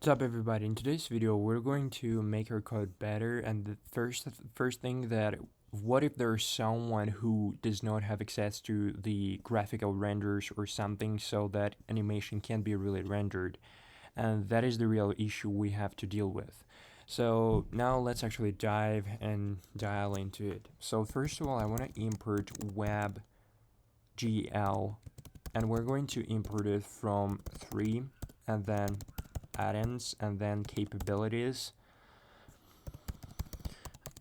What's up, everybody? In today's video we're going to make our code better, and the first thing, that what if there's someone who does not have access to the graphical renders or something, so that animation can't be really rendered, and that is the real issue we have to deal with. So now let's actually dive and dial into it. So first of all, I want to import WebGL, and we're going to import it from 3, and then add-ins, and then capabilities,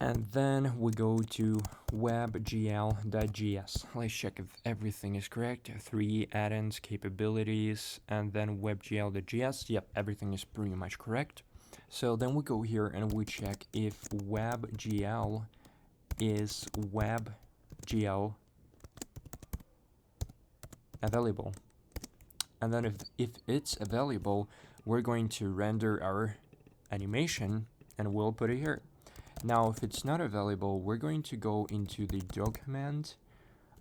and then we go to webgl.js. Let's check if everything is correct. 3 add-ins, capabilities, and then webgl.js. Yep, everything is pretty much correct. So then we go here and we check if webgl is webgl available, and then if it's available, we're going to render our animation and we'll put it here. Now if it's not available, we're going to go into the document.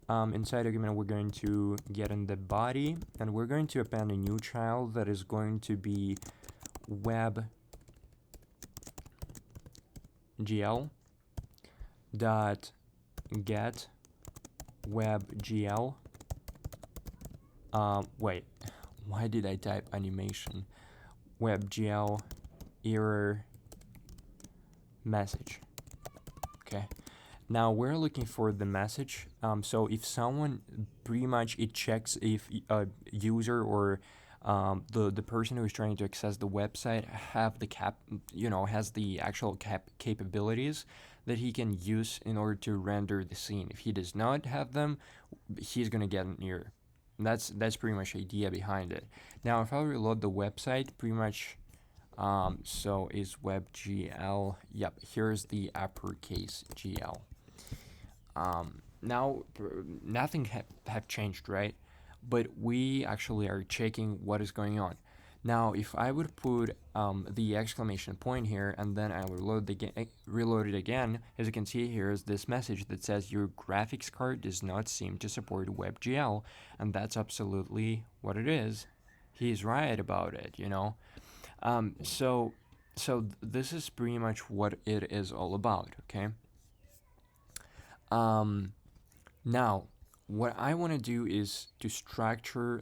Inside document, we're going to get in the body, and we're going to append a new child that is going to be webgl dot get webgl. Wait, why did I type animation? WebGL error message. Okay, now we're looking for the message. So if someone, pretty much it checks if a user or the person who is trying to access the website have the has the actual capabilities that he can use in order to render the scene. If he does not have them, he's gonna get an error. That's pretty much the idea behind it. Now if I reload the website, pretty much so is WebGL. Yep, here's the uppercase GL. Now nothing have changed, right? But we actually are checking what is going on. Now if I would put the exclamation point here, and then I will reload it again, as you can see, here is this message that says your graphics card does not seem to support WebGL, and that's absolutely what it is. He's right about it, so this is pretty much what it is all about. Okay. Now what I want to do is to structure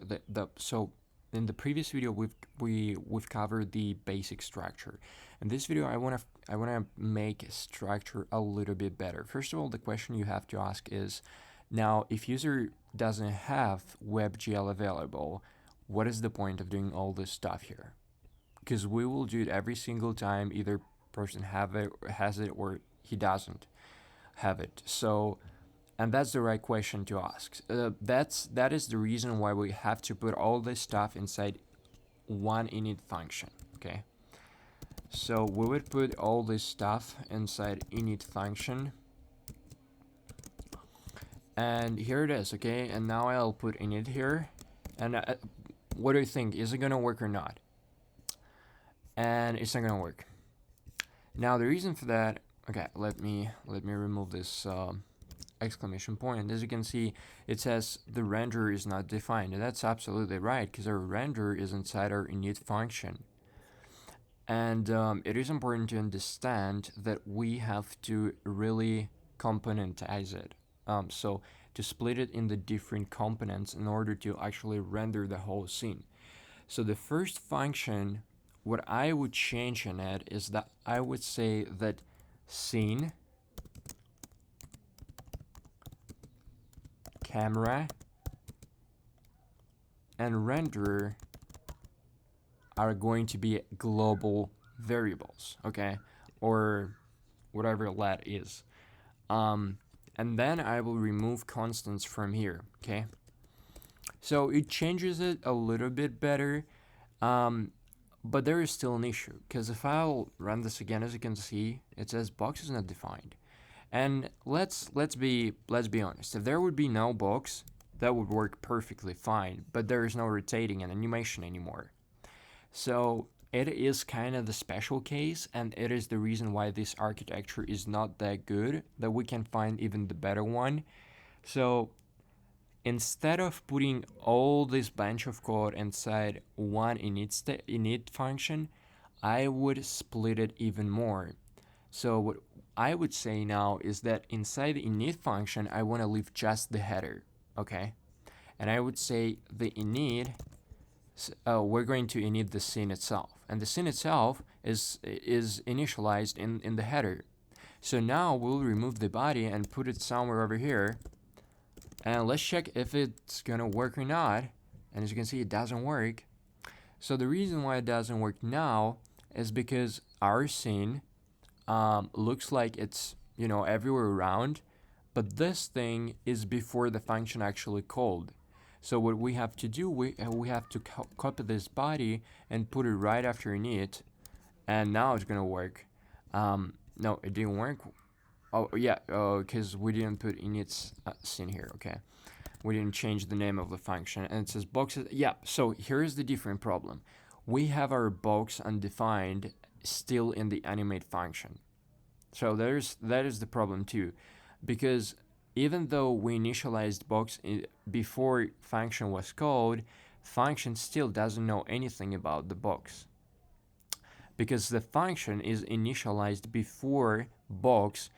so in the previous video we've covered the basic structure. In this video I want to make structure a little bit better. First of all, the question you have to ask is, now if user doesn't have WebGL available, what is the point of doing all this stuff here? Because we will do it every single time either person has it or he doesn't have it. So, and that's the right question to ask. That is the reason why we have to put all this stuff inside one init function. Okay, so we would put all this stuff inside init function, and here it is. Okay, and now I'll put init here, and what do you think? Is it gonna work or not? And it's not gonna work. Now the reason for that, okay, let me remove this exclamation point, and as you can see, it says the render is not defined, and that's absolutely right, because our render is inside our init function. And it is important to understand that we have to really componentize it, so to split it in the different components in order to actually render the whole scene. So the first function, what I would change in it is that I would say that scene camera and render are going to be global variables, okay, or whatever that is. And then I will remove constants from here. Okay, so it changes it a little bit better, but there is still an issue, because if I'll run this again, as you can see, it says box is not defined. And let's be honest, if there would be no box, that would work perfectly fine, but there is no rotating an animation anymore. So it is kind of the special case, and it is the reason why this architecture is not that good, that we can find even the better one. So instead of putting all this bunch of code inside one init function, I would split it even more. So what I would say now is that inside the init function, I want to leave just the header, okay? And I would say the init, we're going to init the scene itself. And the scene itself is initialized in the header. So now we'll remove the body and put it somewhere over here. And let's check if it's gonna work or not. And as you can see, it doesn't work. So the reason why it doesn't work now is because our scene looks like it's, everywhere around, but this thing is before the function actually called. So what we have to do, we have to copy this body and put it right after init, and now it's gonna work. No, it didn't work. Oh yeah, because we didn't put init's scene here. Okay, we didn't change the name of the function, and it says boxes. Yeah, so here's the different problem. We have our box undefined still in the animate function. So that is the problem too, because even though we initialized box before function was called, function still doesn't know anything about the box, because the function is initialized before box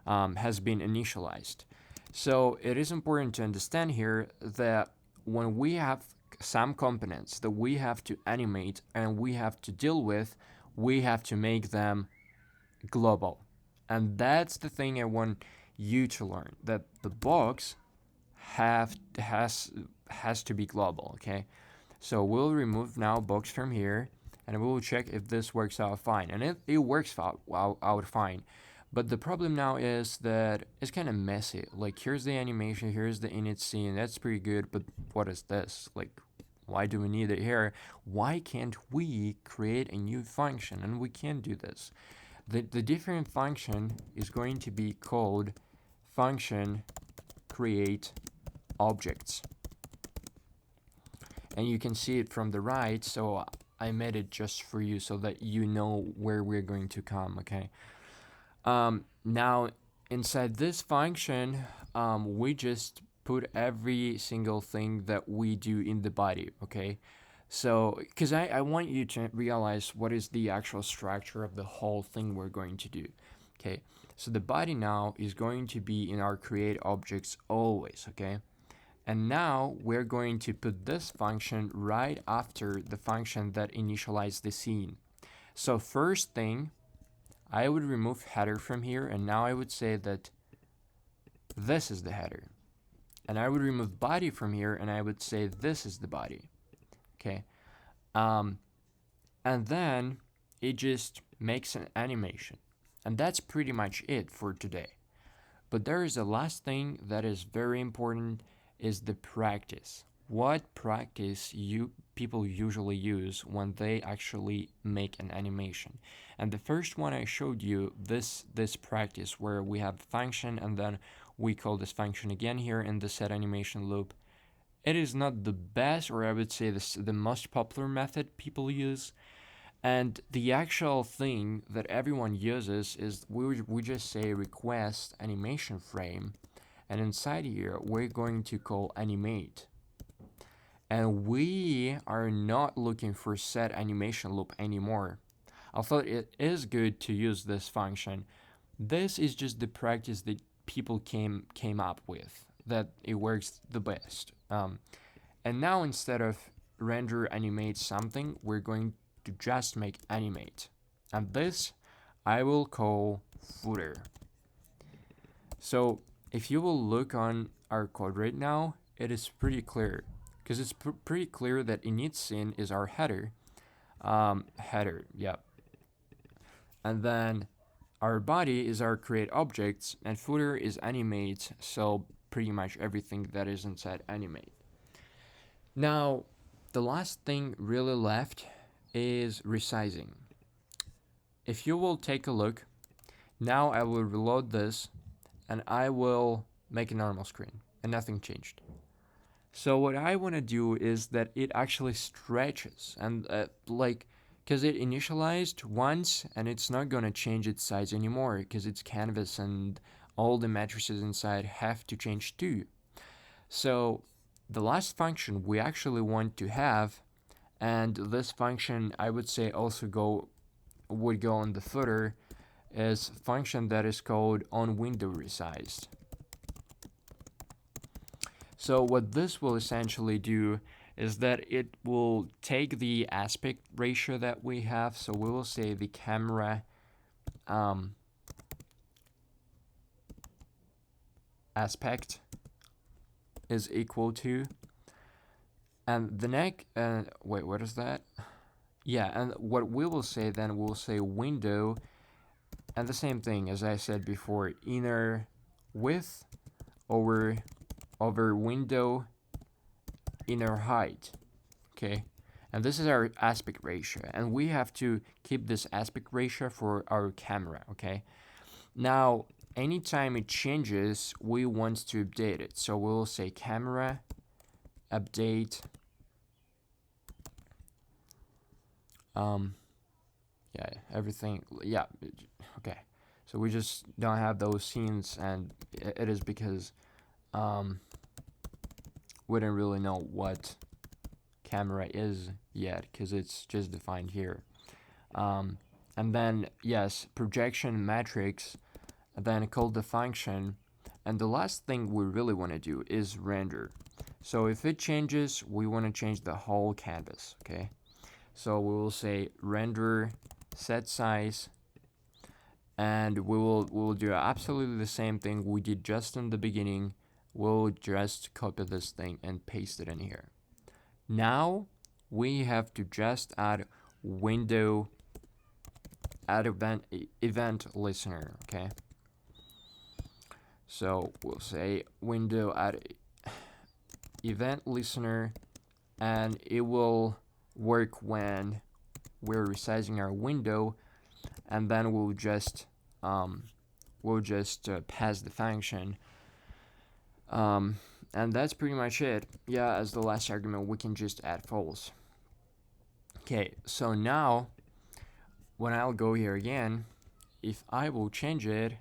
has been initialized. So it is important to understand here that when we have some components that we have to animate and we have to deal with, we have to make them global. And that's the thing I want you to learn, that the box has to be global, okay? So we'll remove now box from here, and we'll check if this works out fine. And it works out fine. But the problem now is that it's kind of messy. Like, here's the animation, here's the init scene, that's pretty good, but what is this? Like, why do we need it here? Why can't we create a new function? And we can do this. The different function is going to be called function create objects. And you can see it from the right, so I made it just for you so that you know where we're going to come, okay? Now, inside this function, we just put every single thing that we do in the body, okay? So, because I want you to realize what is the actual structure of the whole thing we're going to do, okay? So the body now is going to be in our create objects always, okay? And now we're going to put this function right after the function that initialized the scene. So first thing, I would remove header from here, and now I would say that this is the header. And I would remove body from here, and I would say this is the body. Okay. And then it just makes an animation. And that's pretty much it for today. But there is a last thing that is very important, is the practice. What practice people usually use when they actually make an animation. And the first one I showed you, this practice where we have function and then we call this function again here in the set animation loop. It is not the best, or I would say the most popular method people use. And the actual thing that everyone uses is we just say request animation frame, and inside here we're going to call animate. And we are not looking for set animation loop anymore. I thought it is good to use this function. This is just the practice that people came up with, that it works the best. And now instead of render animate something, we're going to just make animate. And this I will call footer. So if you will look on our code right now, it is pretty clear, because it's pretty clear that init scene is our header. Header, yeah. And then our body is our create objects, and footer is animate, so pretty much everything that is inside animate. Now, the last thing really left is resizing. If you will take a look, now I will reload this, and I will make a normal screen, and nothing changed. So what I want to do is that it actually stretches, and because it initialized once, and it's not going to change its size anymore, because it's canvas and all the matrices inside have to change too. So the last function we actually want to have, and this function I would say also go would go on the footer is function that is called onWindow_resized. So what this will essentially do is that it will take the aspect ratio that we have. So we will say the camera aspect is equal to, and the neck, wait, what is that? Yeah, and what we will say then, we'll say window, and the same thing as I said before, inner width over window inner height. Okay, and this is our aspect ratio, and we have to keep this aspect ratio for our camera. Okay, now anytime it changes, we want to update it, so we'll say camera update yeah, everything, yeah, okay, so we just don't have those scenes, and it is because we didn't really know what camera is yet, because it's just defined here. And then yes, projection matrix, then call the function, and the last thing we really want to do is render. So if it changes, we want to change the whole canvas. Okay, so we will say render set size, and we will do absolutely the same thing we did just in the beginning. We'll just copy this thing and paste it in here. Now we have to just add window, add event listener. Okay, so we'll say window add event listener, and it will work when we're resizing our window, and then we'll just pass the function, and that's pretty much it. Yeah, as the last argument, we can just add false. Okay, so now when I'll go here again, if I will change it,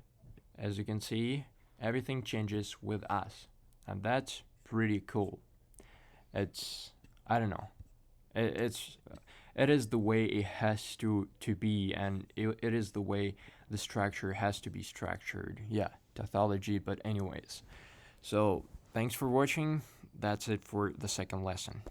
as you can see, everything changes with us, and that's pretty cool. It's, I don't know, it is the way it has to be, and it is the way the structure has to be structured. Yeah, tautology, but anyways. So thanks for watching. That's it for the second lesson.